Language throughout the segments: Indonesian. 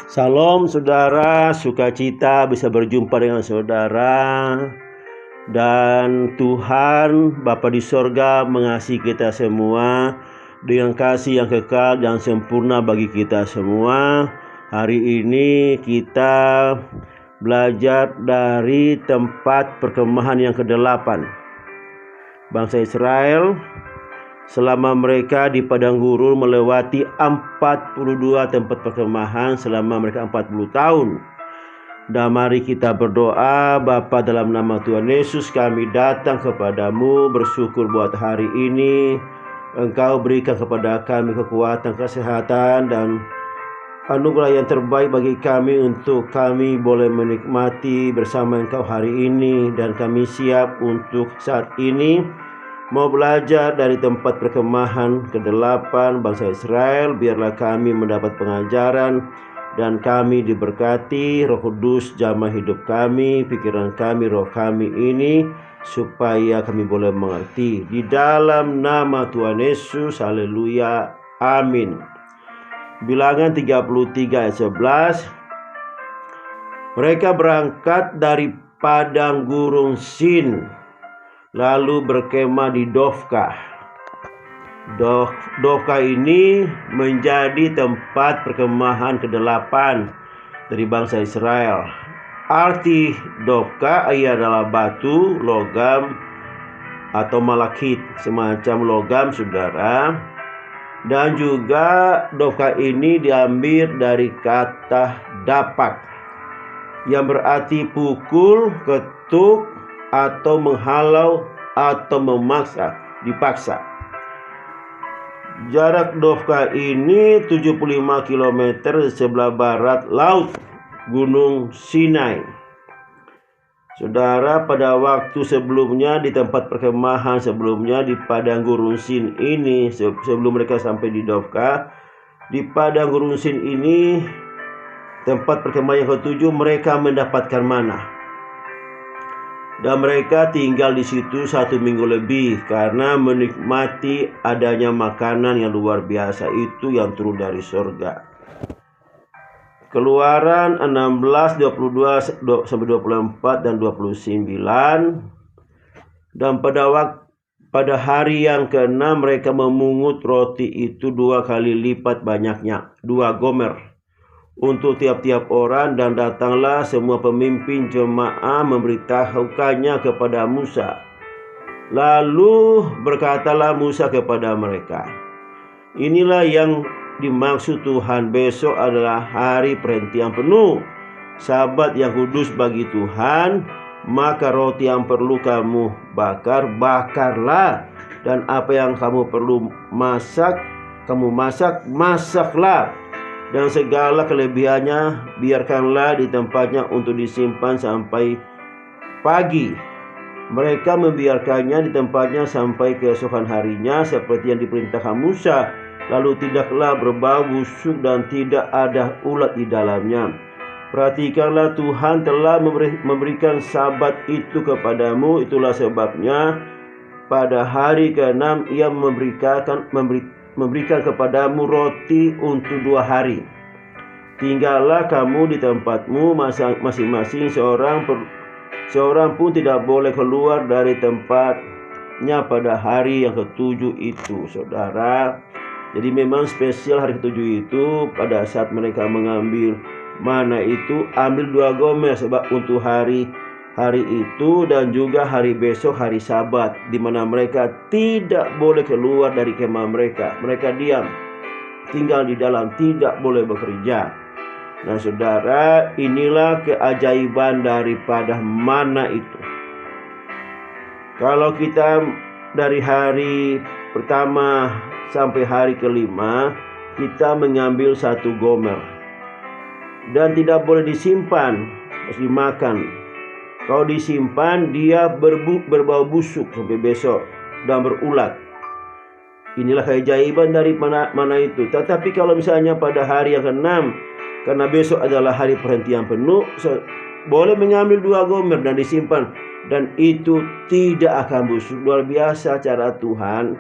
Salam saudara, sukacita bisa berjumpa dengan saudara. Dan Tuhan Bapa di sorga mengasihi kita semua dengan kasih yang kekal dan sempurna bagi kita semua. Hari ini kita belajar dari tempat perkemahan yang ke-8. Bangsa Israel selama mereka di padang gurun melewati 42 tempat perkemahan selama mereka 40 tahun. Dan mari kita berdoa. Bapa, dalam nama Tuhan Yesus kami datang kepadamu bersyukur buat hari ini. Engkau berikan kepada kami kekuatan, kesehatan, dan anugerah yang terbaik bagi kami untuk kami boleh menikmati bersama Engkau hari ini. Dan kami siap untuk saat ini mau belajar dari tempat perkemahan ke-8 bangsa Israel. Biarlah kami mendapat pengajaran dan kami diberkati. Roh Kudus jamah hidup kami, pikiran kami, roh kami ini, supaya kami boleh mengerti. Di dalam nama Tuhan Yesus, haleluya, amin. Bilangan 33 ayat 11. Mereka berangkat dari padang gurun Sin, lalu berkemah di Dofka. Dofka ini menjadi tempat perkemahan ke-8 dari bangsa Israel. Arti Dofka adalah batu, logam, atau malakit, semacam logam, saudara. Dan juga Dofka ini diambil dari kata dapak, yang berarti pukul, ketuk, atau menghalau, atau memaksa, dipaksa. Jarak Dofka ini 75 km di sebelah barat laut Gunung Sinai. Saudara, pada waktu sebelumnya di tempat perkemahan sebelumnya di padang gurun Sin ini, sebelum mereka sampai di Dofka, di padang gurun Sin ini, tempat perkemahan yang ke-7, mereka mendapatkan mana. Dan mereka tinggal di situ 1 minggu lebih karena menikmati adanya makanan yang luar biasa itu yang turun dari sorga. Keluaran 16, 22-24 dan 29. Dan pada hari yang ke-6 mereka memungut roti itu 2 kali lipat banyaknya, 2 gomer untuk tiap-tiap orang. Dan datanglah semua pemimpin jemaah memberitahukannya kepada Musa. Lalu berkatalah Musa kepada mereka, inilah yang dimaksud Tuhan, besok adalah hari perhentian penuh, Sabat yang kudus bagi Tuhan. Maka roti yang perlu kamu bakar, bakarlah. Dan apa yang kamu perlu masak, kamu masaklah. Dan segala kelebihannya biarkanlah di tempatnya untuk disimpan sampai pagi. Mereka membiarkannya di tempatnya sampai keesokan harinya seperti yang diperintahkan Musa. Lalu tidaklah berbau busuk dan tidak ada ulat di dalamnya. Perhatikanlah, Tuhan telah memberikan Sabat itu kepadamu. Itulah sebabnya pada hari ke-6 Ia memberikan kepadamu roti untuk 2 hari. Tinggallah kamu di tempatmu masing-masing, seorang pun tidak boleh keluar dari tempatnya pada hari yang ke-7 itu, saudara. Jadi memang spesial hari ke-7 itu. Pada saat mereka mengambil mana itu, ambil 2 gomer sebab untuk hari itu dan juga hari besok, hari Sabat, di mana mereka tidak boleh keluar dari kemah mereka. Mereka diam, tinggal di dalam, tidak boleh bekerja. Nah saudara, inilah keajaiban daripada mana itu. Kalau kita dari hari pertama sampai hari ke-5, kita mengambil 1 gomer. Dan tidak boleh disimpan, harus dimakan. Kalau disimpan, dia berbau busuk sampai besok dan berulat. Inilah keajaiban dari mana itu. Tetapi kalau misalnya pada hari yang ke-6, karena besok adalah hari perhentian penuh, boleh mengambil 2 gomer dan disimpan. Dan itu tidak akan busuk. Luar biasa cara Tuhan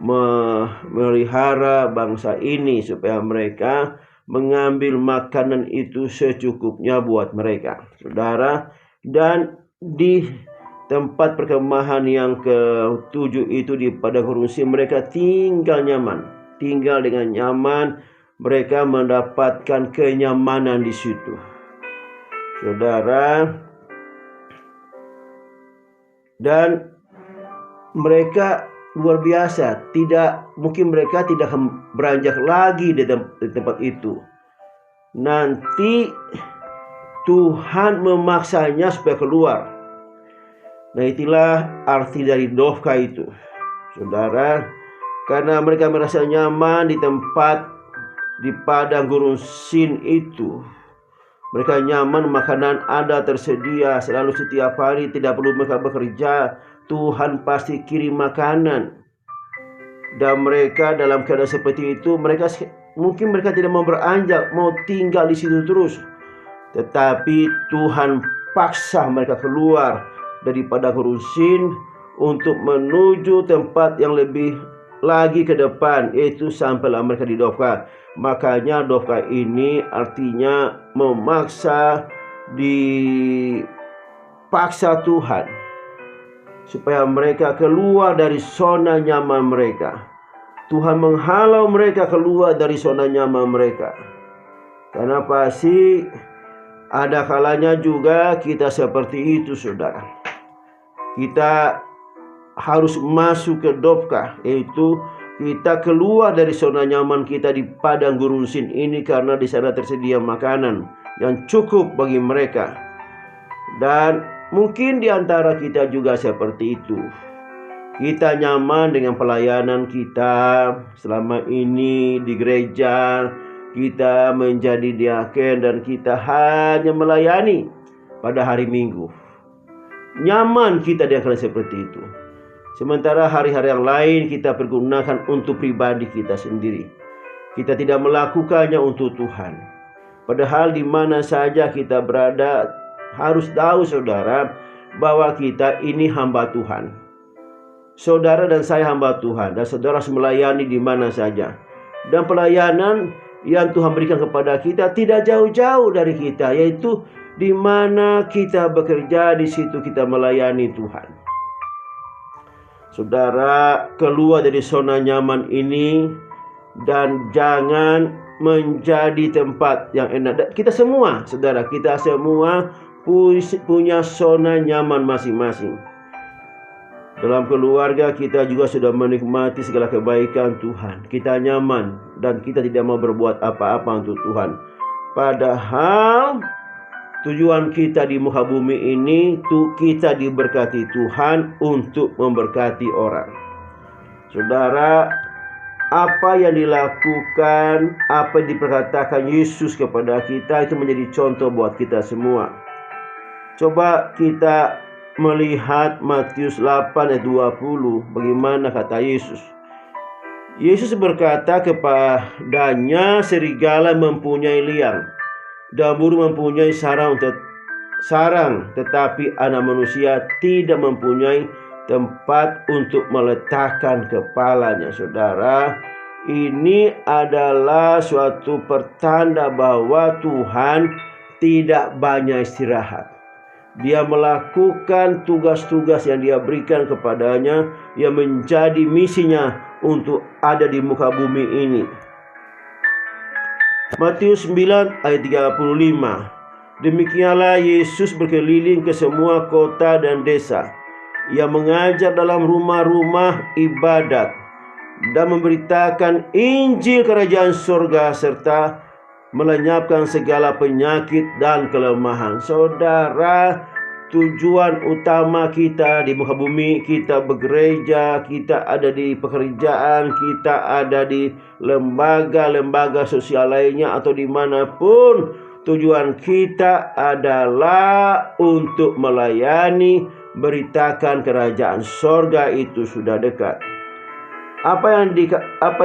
memelihara bangsa ini supaya mereka mengambil makanan itu secukupnya buat mereka, saudara. Dan di tempat perkemahan yang ke-7 itu di padang gurun Sin, mereka tinggal nyaman, tinggal dengan nyaman. Mereka mendapatkan kenyamanan di situ, saudara. Dan mereka luar biasa, mungkin mereka tidak beranjak lagi di tempat itu. Nanti Tuhan memaksanya supaya keluar. Nah, itulah arti dari Dovka itu, saudara. Karena mereka merasa nyaman di tempat di padang gurun Sin itu. Mereka nyaman, makanan ada tersedia selalu setiap hari, tidak perlu mereka bekerja. Tuhan pasti kirim makanan. Dan mereka dalam keadaan seperti itu, mungkin mereka tidak mau beranjak, mau tinggal di situ terus. Tetapi Tuhan paksa mereka keluar daripada gurun Sin untuk menuju tempat yang lebih lagi ke depan, yaitu sampailah mereka di Dovka. Makanya Dovka ini artinya memaksa, dipaksa Tuhan supaya mereka keluar dari zona nyaman mereka. Tuhan menghalau mereka keluar dari zona nyaman mereka. Karena pasti ada kalanya juga kita seperti itu, saudara. Kita harus masuk ke Dovka, yaitu kita keluar dari zona nyaman kita di padang gurun Sin ini, karena di sana tersedia makanan yang cukup bagi mereka. Dan mungkin di antara kita juga seperti itu. Kita nyaman dengan pelayanan kita selama ini di gereja. Kita menjadi diaken dan kita hanya melayani pada hari Minggu. Nyaman kita diaken seperti itu. Sementara hari-hari yang lain kita pergunakan untuk pribadi kita sendiri. Kita tidak melakukannya untuk Tuhan. Padahal di mana saja kita berada, harus tahu, saudara, bahwa kita ini hamba Tuhan. Saudara dan saya hamba Tuhan, dan saudara harus melayani di mana saja. Dan pelayanan yang Tuhan berikan kepada kita tidak jauh-jauh dari kita, yaitu di mana kita bekerja, di situ kita melayani Tuhan. Saudara, keluar dari zona nyaman ini dan jangan menjadi tempat yang enak. Kita semua, saudara, kita semua punya zona nyaman masing-masing. Dalam keluarga kita juga sudah menikmati segala kebaikan Tuhan. Kita nyaman dan kita tidak mau berbuat apa-apa untuk Tuhan. Padahal tujuan kita di muka bumi ini, kita diberkati Tuhan untuk memberkati orang. Saudara, apa yang dilakukan, apa yang diperkatakan Yesus kepada kita, itu menjadi contoh buat kita semua. Coba kita melihat Matius 8 ayat 20, bagaimana kata Yesus. Yesus berkata kepadanya, serigala mempunyai liang dan burung mempunyai sarang, tetapi anak manusia tidak mempunyai tempat untuk meletakkan kepalanya. Saudara, ini adalah suatu pertanda bahwa Tuhan tidak banyak istirahat. Dia melakukan tugas-tugas yang dia berikan kepadanya, yang menjadi misinya untuk ada di muka bumi ini. Matius 9 ayat 35. Demikianlah Yesus berkeliling ke semua kota dan desa. Ia mengajar dalam rumah-rumah ibadat dan memberitakan Injil kerajaan surga serta melenyapkan segala penyakit dan kelemahan. Saudara, tujuan utama kita di muka bumi, kita begereja, kita ada di pekerjaan, kita ada di lembaga-lembaga sosial lainnya atau dimanapun, tujuan kita adalah untuk melayani, beritakan kerajaan sorga itu sudah dekat. Apa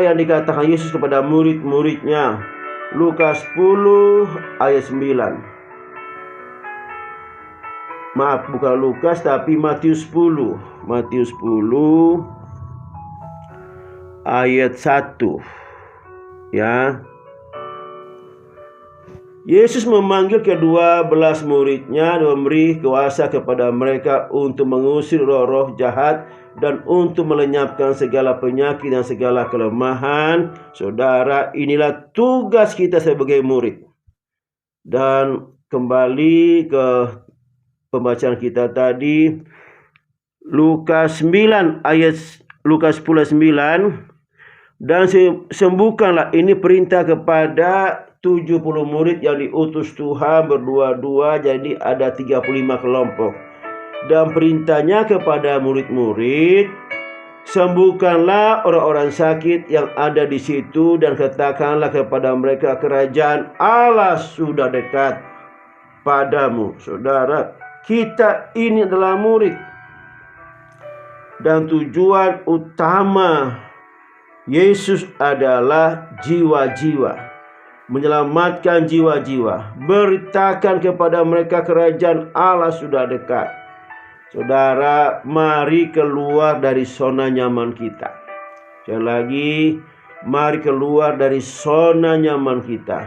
yang dikatakan Yesus kepada murid-muridnya? Lukas 10 ayat 9. Maaf, bukan Lukas tapi Matius 10. Matius 10 ayat 1. Ya. Yesus memanggil ke-12 muridnya dan memberi kuasa kepada mereka untuk mengusir roh-roh jahat dan untuk melenyapkan segala penyakit dan segala kelemahan. Saudara, inilah tugas kita sebagai murid. Dan kembali ke pembacaan kita tadi, Lukas 10 ayat 9. Dan sembuhkanlah, ini perintah kepada 70 murid yang diutus Tuhan berdua-dua, jadi ada 35 kelompok. Dan perintahnya kepada murid-murid, sembuhkanlah orang-orang sakit yang ada di situ dan katakanlah kepada mereka, kerajaan Allah sudah dekat padamu. Saudara, kita ini adalah murid. Dan tujuan utama Yesus adalah jiwa-jiwa, menyelamatkan jiwa-jiwa. Beritakan kepada mereka kerajaan Allah sudah dekat. Saudara, mari keluar dari zona nyaman kita. Sekali lagi, mari keluar dari zona nyaman kita.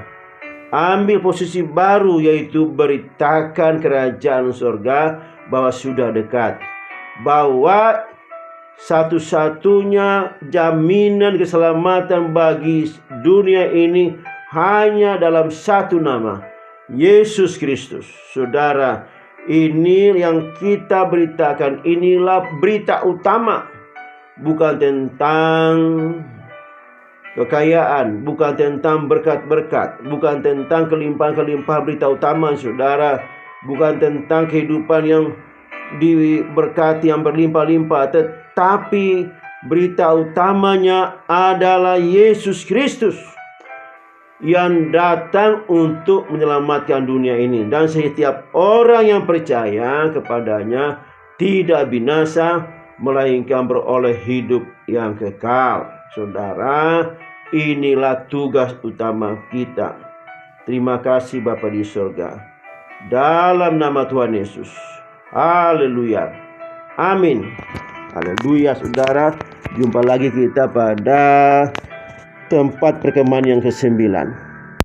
Ambil posisi baru, yaitu beritakan kerajaan surga bahwa sudah dekat. Bahwa satu-satunya jaminan keselamatan bagi dunia ini hanya dalam satu nama, Yesus Kristus. Saudara, ini yang kita beritakan, inilah berita utama. Bukan tentang kekayaan, bukan tentang berkat-berkat, bukan tentang kelimpahan-kelimpahan. Berita utama, saudara, bukan tentang kehidupan yang diberkati yang berlimpah-limpah, tetapi berita utamanya adalah Yesus Kristus yang datang untuk menyelamatkan dunia ini, dan setiap orang yang percaya kepadanya tidak binasa, melainkan beroleh hidup yang kekal. Saudara, inilah tugas utama kita. Terima kasih Bapa di surga, dalam nama Tuhan Yesus. Haleluya. Amin. Haleluya, saudara. Jumpa lagi kita pada tempat perkemahan yang ke-9.